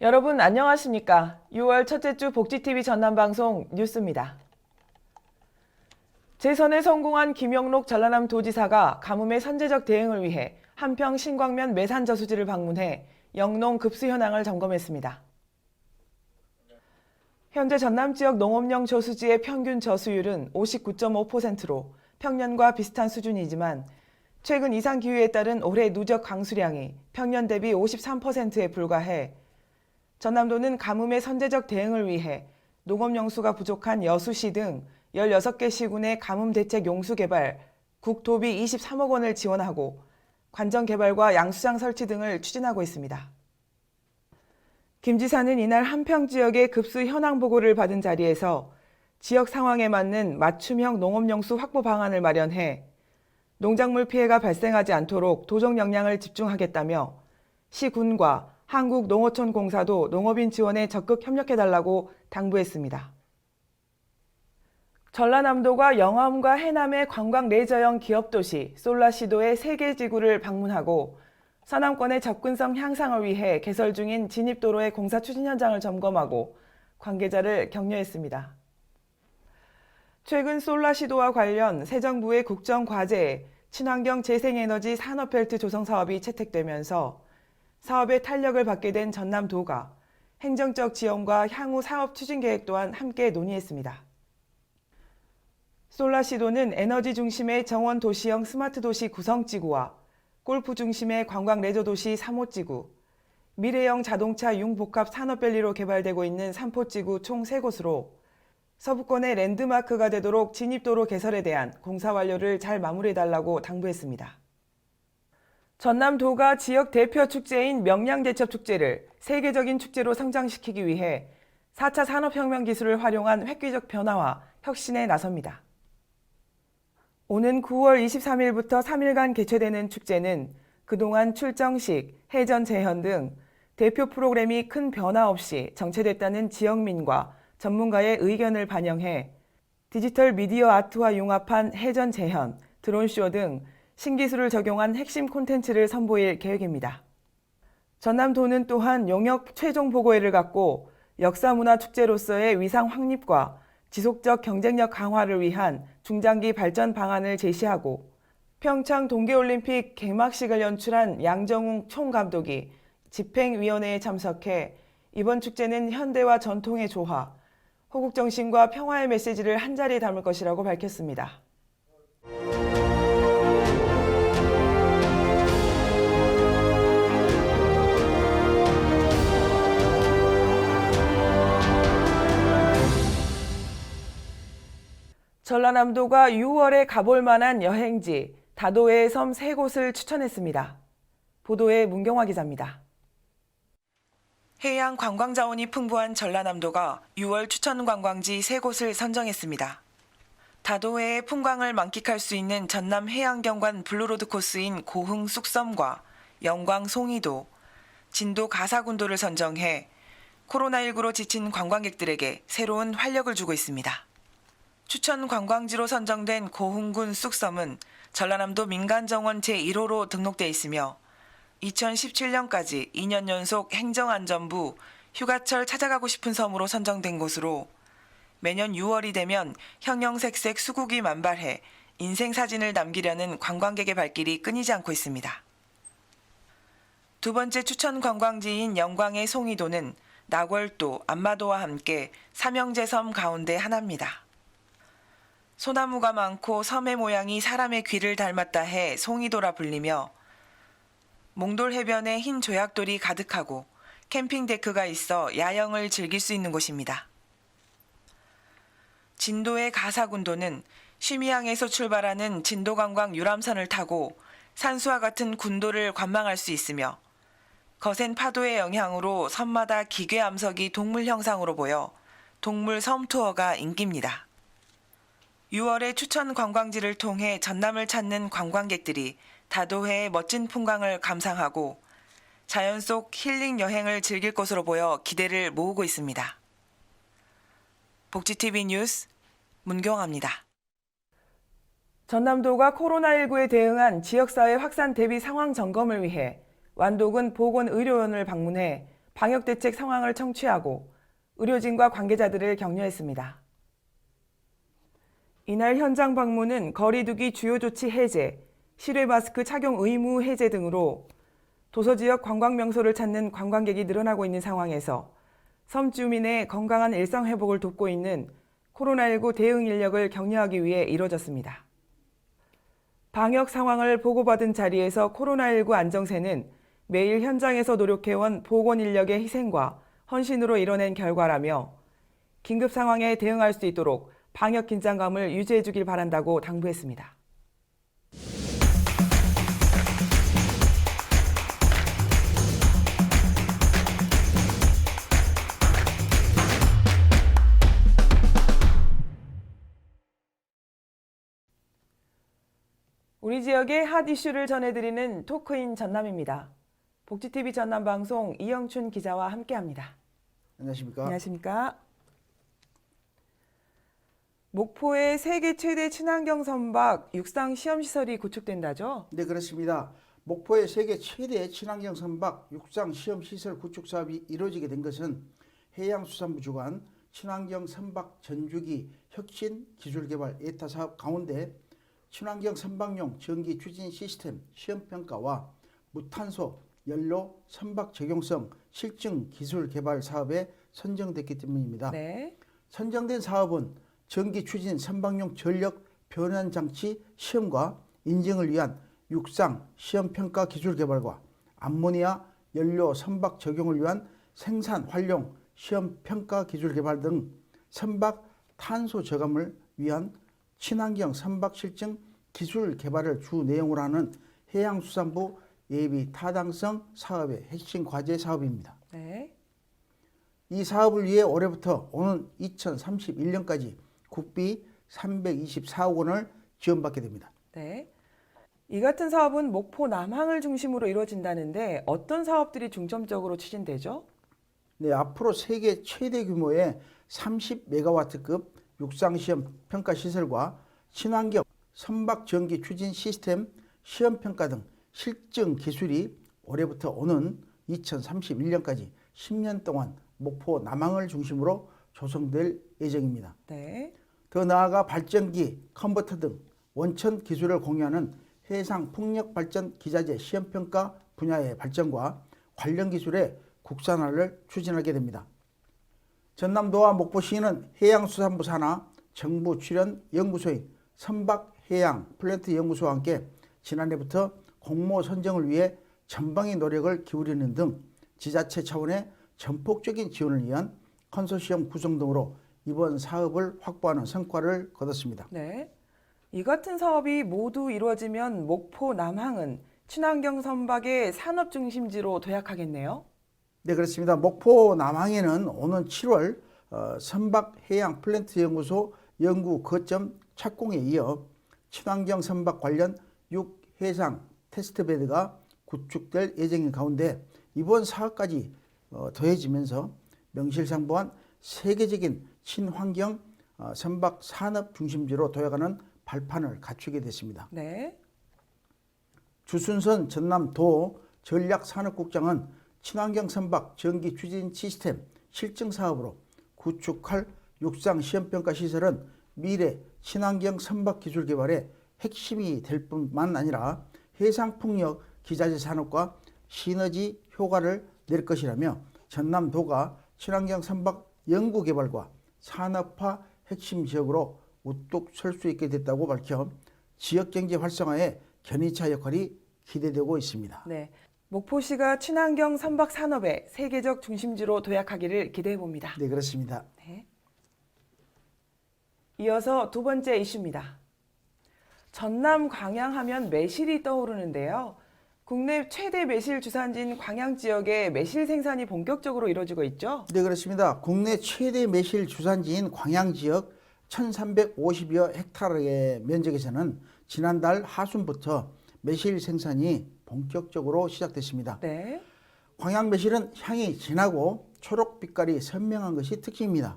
여러분 안녕하십니까? 6월 첫째 주 복지TV 전남방송 뉴스입니다. 재선에 성공한 김영록 전라남 도지사가 가뭄의 선제적 대응을 위해 한평 신광면 매산저수지를 방문해 영농 급수 현황을 점검했습니다. 현재 전남 지역 농업용 저수지의 평균 저수율은 59.5%로 평년과 비슷한 수준이지만 최근 이상기후에 따른 올해 누적 강수량이 평년 대비 53%에 불과해 전남도는 가뭄의 선제적 대응을 위해 농업용수가 부족한 여수시 등 16개 시군의 가뭄 대책 용수 개발 국토비 23억 원을 지원하고 관정 개발과 양수장 설치 등을 추진하고 있습니다. 김 지사는 이날 한평 지역의 급수 현황 보고를 받은 자리에서 지역 상황에 맞는 맞춤형 농업용수 확보 방안을 마련해 농작물 피해가 발생하지 않도록 도정 역량을 집중하겠다며 시군과 한국농어촌공사도 농업인 지원에 적극 협력해달라고 당부했습니다. 전라남도가 영암과 해남의 관광 레저형 기업도시 솔라시도의 3개 지구를 방문하고 서남권의 접근성 향상을 위해 개설 중인 진입도로의 공사 추진 현장을 점검하고 관계자를 격려했습니다. 최근 솔라시도와 관련 새 정부의 국정과제에 친환경 재생에너지 산업벨트 조성 사업이 채택되면서 사업의 탄력을 받게 된 전남도가 행정적 지원과 향후 사업 추진 계획 또한 함께 논의했습니다. 솔라시도는 에너지 중심의 정원 도시형 스마트 도시 구성지구와 골프 중심의 관광 레저 도시 3호지구, 미래형 자동차 융복합 산업밸리로 개발되고 있는 3포지구 총 3곳으로 서부권의 랜드마크가 되도록 진입도로 개설에 대한 공사 완료를 잘 마무리해달라고 당부했습니다. 전남도가 지역 대표 축제인 명량제첩축제를 세계적인 축제로 성장시키기 위해 4차 산업혁명 기술을 활용한 획기적 변화와 혁신에 나섭니다. 오는 9월 23일부터 3일간 개최되는 축제는 그동안 출정식, 해전 재현 등 대표 프로그램이 큰 변화 없이 정체됐다는 지역민과 전문가의 의견을 반영해 디지털 미디어 아트와 융합한 해전 재현, 드론쇼 등 신기술을 적용한 핵심 콘텐츠를 선보일 계획입니다. 전남도는 또한 용역 최종 보고회를 갖고 역사문화축제로서의 위상 확립과 지속적 경쟁력 강화를 위한 중장기 발전 방안을 제시하고 평창 동계올림픽 개막식을 연출한 양정웅 총감독이 집행위원회에 참석해 이번 축제는 현대와 전통의 조화, 호국정신과 평화의 메시지를 한자리에 담을 것이라고 밝혔습니다. 전라남도가 6월에 가볼 만한 여행지, 다도해의 섬 3곳을 추천했습니다. 보도에 문경화 기자입니다. 해양 관광 자원이 풍부한 전라남도가 6월 추천 관광지 3곳을 선정했습니다. 다도해의 풍광을 만끽할 수 있는 전남 해양경관 블루로드 코스인 고흥 쑥섬과 영광 송이도, 진도 가사군도를 선정해 코로나19로 지친 관광객들에게 새로운 활력을 주고 있습니다. 추천 관광지로 선정된 고흥군 쑥섬은 전라남도 민간정원 제1호로 등록돼 있으며 2017년까지 2년 연속 행정안전부 휴가철 찾아가고 싶은 섬으로 선정된 곳으로 매년 6월이 되면 형형색색 수국이 만발해 인생사진을 남기려는 관광객의 발길이 끊이지 않고 있습니다. 두 번째 추천 관광지인 영광의 송이도는 나궐도, 안마도와 함께 삼형제섬 가운데 하나입니다. 소나무가 많고 섬의 모양이 사람의 귀를 닮았다 해 송이도라 불리며 몽돌 해변에 흰 조약돌이 가득하고 캠핑 데크가 있어 야영을 즐길 수 있는 곳입니다. 진도의 가사군도는 쉬미항에서 출발하는 진도관광 유람선을 타고 산수와 같은 군도를 관망할 수 있으며 거센 파도의 영향으로 섬마다 기괴 암석이 동물 형상으로 보여 동물 섬 투어가 인기입니다. 6월에 추천 관광지를 통해 전남을 찾는 관광객들이 다도해의 멋진 풍광을 감상하고 자연 속 힐링 여행을 즐길 것으로 보여 기대를 모으고 있습니다. 복지TV 뉴스 문경아입니다. 전남도가 코로나19에 대응한 지역사회 확산 대비 상황 점검을 위해 완도군 보건의료원을 방문해 방역대책 상황을 청취하고 의료진과 관계자들을 격려했습니다. 이날 현장 방문은 거리두기 주요 조치 해제, 실외 마스크 착용 의무 해제 등으로 도서지역 관광명소를 찾는 관광객이 늘어나고 있는 상황에서 섬 주민의 건강한 일상 회복을 돕고 있는 코로나19 대응 인력을 격려하기 위해 이뤄졌습니다. 방역 상황을 보고받은 자리에서 코로나19 안정세는 매일 현장에서 노력해온 보건 인력의 희생과 헌신으로 이뤄낸 결과라며 긴급 상황에 대응할 수 있도록 방역 긴장감을 유지해 주길 바란다고 당부했습니다. 우리 지역의 핫 이슈를 전해드리는 토크인 전남입니다. 복지TV 전남 방송 이영춘 기자와 함께합니다. 안녕하십니까? 안녕하십니까? 목포의 세계 최대 친환경 선박 육상 시험시설이 구축된다죠? 네, 그렇습니다. 목포의 세계 최대 친환경 선박 육상 시험시설 구축 사업이 이루어지게 된 것은 해양수산부 주관 친환경 선박 전주기 혁신 기술개발 예타 사업 가운데 친환경 선박용 전기 추진 시스템 시험평가와 무탄소 연료 선박 적용성 실증 기술 개발 사업에 선정됐기 때문입니다. 네. 선정된 사업은 전기 추진 선박용 전력 변환 장치 시험과 인증을 위한 육상 시험 평가 기술 개발과 암모니아 연료 선박 적용을 위한 생산 활용 시험 평가 기술 개발 등 선박 탄소 저감을 위한 친환경 선박 실증 기술 개발을 주 내용으로 하는 해양수산부 예비 타당성 사업의 핵심 과제 사업입니다. 네. 이 사업을 위해 올해부터 오는 2031년까지 국비 324억 원을 지원받게 됩니다. 네. 이 같은 사업은 목포 남항을 중심으로 이루어진다는데 어떤 사업들이 중점적으로 추진되죠? 네, 앞으로 세계 최대 규모의 30메가와트급 육상시험 평가 시설과 친환경 선박 전기 추진 시스템 시험 평가 등 실증 기술이 올해부터 오는 2031년까지 10년 동안 목포 남항을 중심으로 조성될 예정입니다. 네. 더 나아가 발전기, 컨버터 등 원천 기술을 공유하는 해상 풍력 발전 기자재 시험 평가 분야의 발전과 관련 기술의 국산화를 추진하게 됩니다. 전남도와 목포시는 해양수산부 산하 정부 출연 연구소인 선박해양 플랜트 연구소와 함께 지난해부터 공모 선정을 위해 전방위 노력을 기울이는 등 지자체 차원의 전폭적인 지원을 위한 컨소시엄 구성 등으로 이번 사업을 확보하는 성과를 거뒀습니다. 네. 이 같은 사업이 모두 이루어지면 목포 남항은 친환경 선박의 산업 중심지로 도약하겠네요. 네, 그렇습니다. 목포 남항에는 오는 7월 선박해양 플랜트 연구소 연구 거점 착공에 이어 친환경 선박 관련 6해상 테스트베드가 구축될 예정인 가운데 이번 사업까지 더해지면서 명실상부한 세계적인 친환경 선박 산업 중심지로 도약하는 발판을 갖추게 됐습니다. 네. 주순선 전남도 전략산업국장은 친환경 선박 전기 추진 시스템 실증 사업으로 구축할 육상 시험평가 시설은 미래 친환경 선박 기술 개발의 핵심이 될 뿐만 아니라 해상풍력 기자재 산업과 시너지 효과를 낼 것이라며 전남도가 친환경 선박 연구 개발과 산업화 핵심 지역으로 우뚝 설 수 있게 됐다고 밝혀 지역경제 활성화에 견인차 역할이 기대되고 있습니다. 네. 목포시가 친환경 선박 산업의 세계적 중심지로 도약하기를 기대해 봅니다. 네, 그렇습니다. 네. 이어서 두 번째 이슈입니다. 전남 광양하면 매실이 떠오르는데요. 국내 최대 매실 주산지인 광양 지역에 매실 생산이 본격적으로 이루어지고 있죠? 네, 그렇습니다. 국내 최대 매실 주산지인 광양 지역 1350여 헥타르의 면적에서는 지난달 하순부터 매실 생산이 본격적으로 시작됐습니다. 네. 광양 매실은 향이 진하고 초록빛깔이 선명한 것이 특징입니다.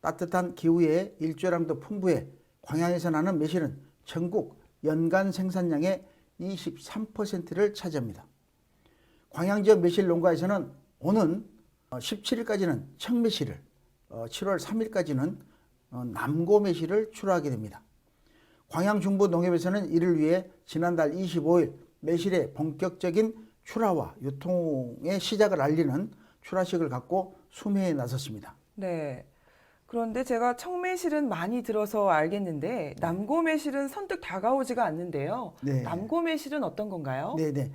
따뜻한 기후에 일조량도 풍부해 광양에서 나는 매실은 전국 연간 생산량의 23%를 차지합니다. 광양 지역 매실 농가에서는 오는 17일까지는 청매실을, 7월 3일까지는 남고매실을 출하하게 됩니다. 광양중부농협에서는 이를 위해 지난달 25일 매실의 본격적인 출하와 유통의 시작을 알리는 출하식을 갖고 수매에 나섰습니다. 네. 그런데 제가 청매실은 많이 들어서 알겠는데 남고매실은 선뜻 다가오지가 않는데요. 네. 남고매실은 어떤 건가요? 네네.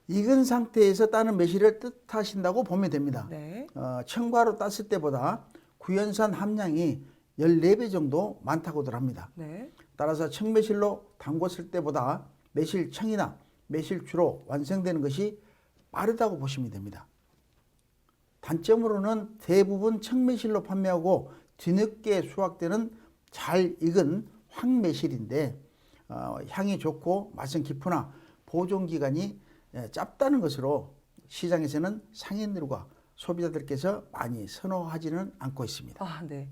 익은 상태에서 따는 매실을 뜻하신다고 보면 됩니다. 네. 청과로 땄을 때보다 구연산 함량이 14배 정도 많다고들 합니다. 네. 따라서 청매실로 담궜을 때보다 매실청이나 매실주로 완성되는 것이 빠르다고 보시면 됩니다. 단점으로는 대부분 청매실로 판매하고 뒤늦게 수확되는 잘 익은 황매실인데 향이 좋고 맛은 깊으나 보존기간이 짧다는 것으로 시장에서는 상인들과 소비자들께서 많이 선호하지는 않고 있습니다. 아, 네.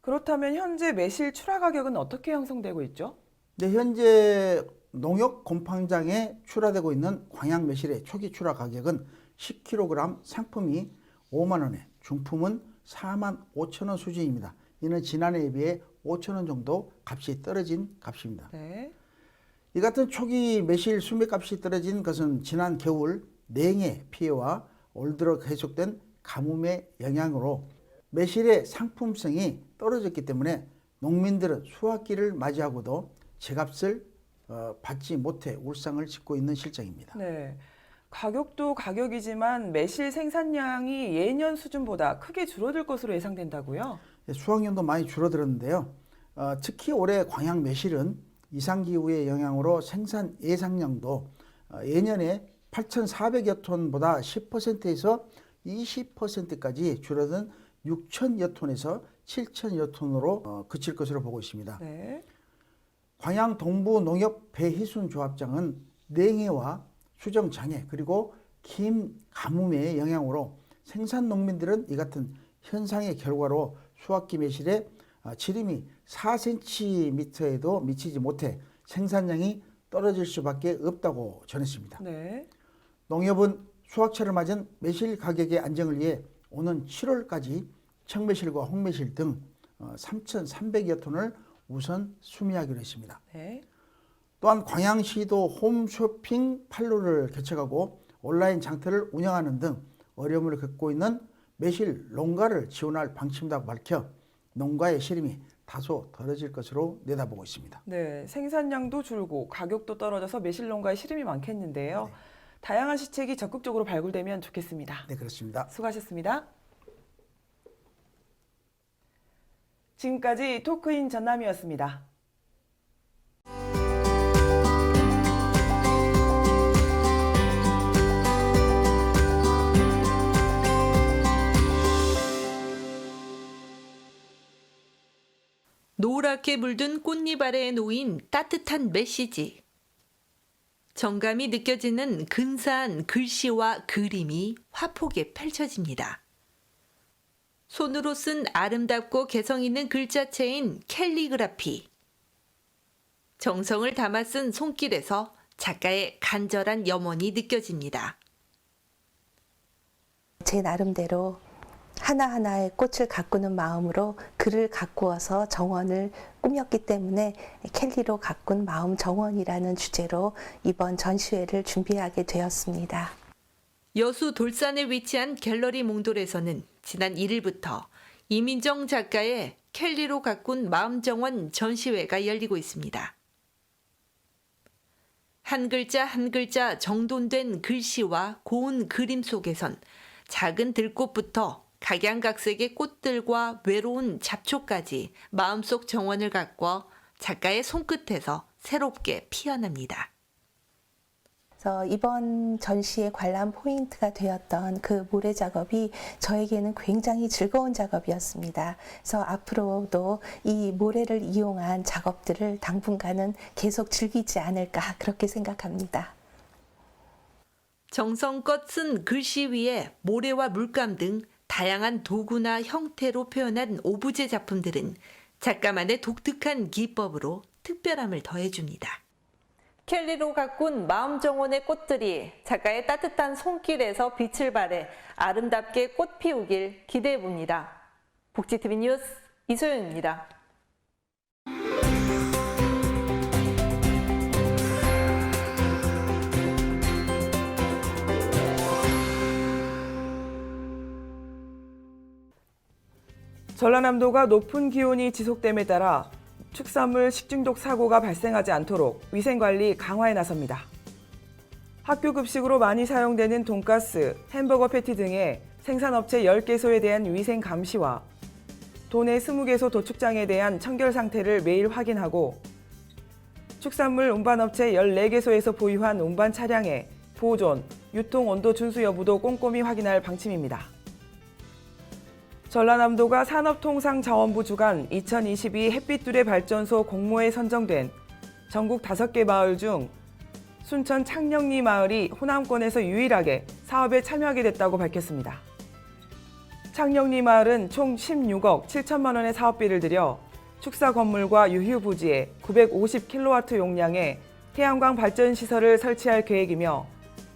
그렇다면 현재 매실 출하 가격은 어떻게 형성되고 있죠? 네, 현재 농협 곰팡장에 출하되고 있는 광양 매실의 초기 출하 가격은 10kg 상품이 5만 원에 중품은 4만 5천 원 수준입니다. 이는 지난해에 비해 5천 원 정도 값이 떨어진 값입니다. 네. 이 같은 초기 매실 수매값이 떨어진 것은 지난 겨울 냉해 피해와 올 들어 계속된 가뭄의 영향으로 매실의 상품성이 떨어졌기 때문에 농민들은 수확기를 맞이하고도 제값을 받지 못해 울상을 짓고 있는 실정입니다. 네. 가격도 가격이지만 매실 생산량이 예년 수준보다 크게 줄어들 것으로 예상된다고요? 수확량도 많이 줄어들었는데요. 특히 올해 광양 매실은 이상기후의 영향으로 생산 예상량도 예년에 8,400여 톤보다 10%에서 20%까지 줄어든 6,000여 톤에서 7,000여 톤으로 그칠 것으로 보고 있습니다. 네. 광양 동부농협 배희순 조합장은 냉해와 수정 장애 그리고 긴 가뭄의 영향으로 생산 농민들은 이 같은 현상의 결과로 수확기 매실의 지름이 4cm에도 미치지 못해 생산량이 떨어질 수밖에 없다고 전했습니다. 네. 농협은 수확철을 맞은 매실 가격의 안정을 위해 오는 7월까지 청매실과 홍매실 등 3,300여 톤을 우선 수매하기로 했습니다. 네. 또한 광양시도 홈쇼핑 판로를 개척하고 온라인 장터를 운영하는 등 어려움을 겪고 있는 매실 농가를 지원할 방침이라고 밝혀 농가의 시름이 다소 덜어질 것으로 내다보고 있습니다. 네, 생산량도 줄고 가격도 떨어져서 매실 농가의 시름이 많겠는데요. 네. 다양한 시책이 적극적으로 발굴되면 좋겠습니다. 네, 그렇습니다. 수고하셨습니다. 지금까지 토크인 전남이었습니다. 노랗게 물든 꽃잎 아래에 놓인 따뜻한 메시지. 정감이 느껴지는 근사한 글씨와 그림이 화폭에 펼쳐집니다. 손으로 쓴 아름답고 개성 있는 글자체인 캘리그라피. 정성을 담아 쓴 손길에서 작가의 간절한 염원이 느껴집니다. 제 나름대로 하나하나의 꽃을 가꾸는 마음으로 글을 가꾸어서 정원을 꾸몄기 때문에 캘리로 가꾼 마음 정원이라는 주제로 이번 전시회를 준비하게 되었습니다. 여수 돌산에 위치한 갤러리 몽돌에서는 지난 1일부터 이민정 작가의 캘리로 가꾼 마음정원 전시회가 열리고 있습니다. 한 글자 한 글자 정돈된 글씨와 고운 그림 속에선 작은 들꽃부터 각양각색의 꽃들과 외로운 잡초까지 마음속 정원을 가꿔 작가의 손끝에서 새롭게 피어납니다. 그래서 이번 전시의 관람 포인트가 되었던 그 모래 작업이 저에게는 굉장히 즐거운 작업이었습니다. 그래서 앞으로도 이 모래를 이용한 작업들을 당분간은 계속 즐기지 않을까 그렇게 생각합니다. 정성껏 쓴 글씨 위에 모래와 물감 등 다양한 도구나 형태로 표현한 오브제 작품들은 작가만의 독특한 기법으로 특별함을 더해줍니다. 켈리로 가꾼 마음정원의 꽃들이 작가의 따뜻한 손길에서 빛을 발해 아름답게 꽃 피우길 기대해 봅니다. 복지TV 뉴스 이소연입니다. 전라남도가 높은 기온이 지속됨에 따라 축산물 식중독 사고가 발생하지 않도록 위생관리 강화에 나섭니다. 학교 급식으로 많이 사용되는 돈가스, 햄버거 패티 등의 생산업체 10개소에 대한 위생 감시와 도내 20개소 도축장에 대한 청결 상태를 매일 확인하고 축산물 운반업체 14개소에서 보유한 운반 차량의 보존, 유통 온도 준수 여부도 꼼꼼히 확인할 방침입니다. 전라남도가 산업통상자원부 주관 2022 햇빛두레 발전소 공모에 선정된 전국 5개 마을 중 순천 창녕리 마을이 호남권에서 유일하게 사업에 참여하게 됐다고 밝혔습니다. 창녕리 마을은 총 16억 7천만 원의 사업비를 들여 축사 건물과 유휴 부지에 950kW 용량의 태양광 발전 시설을 설치할 계획이며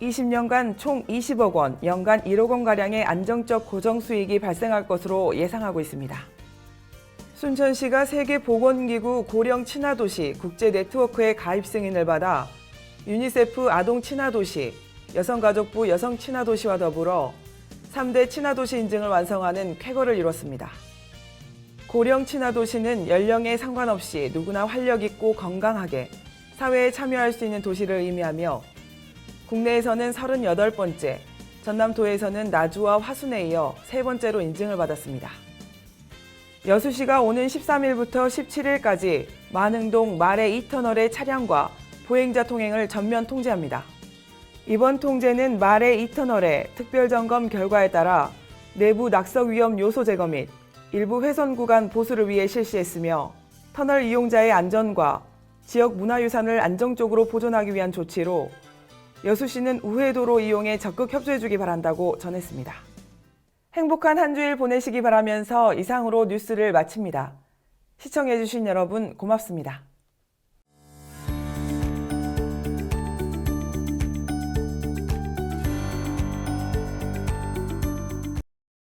20년간 총 20억 원, 연간 1억 원가량의 안정적 고정 수익이 발생할 것으로 예상하고 있습니다. 순천시가 세계보건기구 고령 친화도시 국제 네트워크의 가입 승인을 받아 유니세프 아동 친화도시, 여성가족부 여성 친화도시와 더불어 3대 친화도시 인증을 완성하는 쾌거를 이뤘습니다. 고령 친화도시는 연령에 상관없이 누구나 활력있고 건강하게 사회에 참여할 수 있는 도시를 의미하며 국내에서는 38번째, 전남도에서는 나주와 화순에 이어 3번째로 인증을 받았습니다. 여수시가 오는 13일부터 17일까지 만흥동 말해 2터널의 차량과 보행자 통행을 전면 통제합니다. 이번 통제는 말해 2터널의 특별점검 결과에 따라 내부 낙석 위험 요소 제거 및 일부 훼손 구간 보수를 위해 실시했으며 터널 이용자의 안전과 지역 문화유산을 안정적으로 보존하기 위한 조치로 여수시는 우회도로 이용에 적극 협조해주기 바란다고 전했습니다. 행복한 한 주일 보내시기 바라면서 이상으로 뉴스를 마칩니다. 시청해주신 여러분 고맙습니다.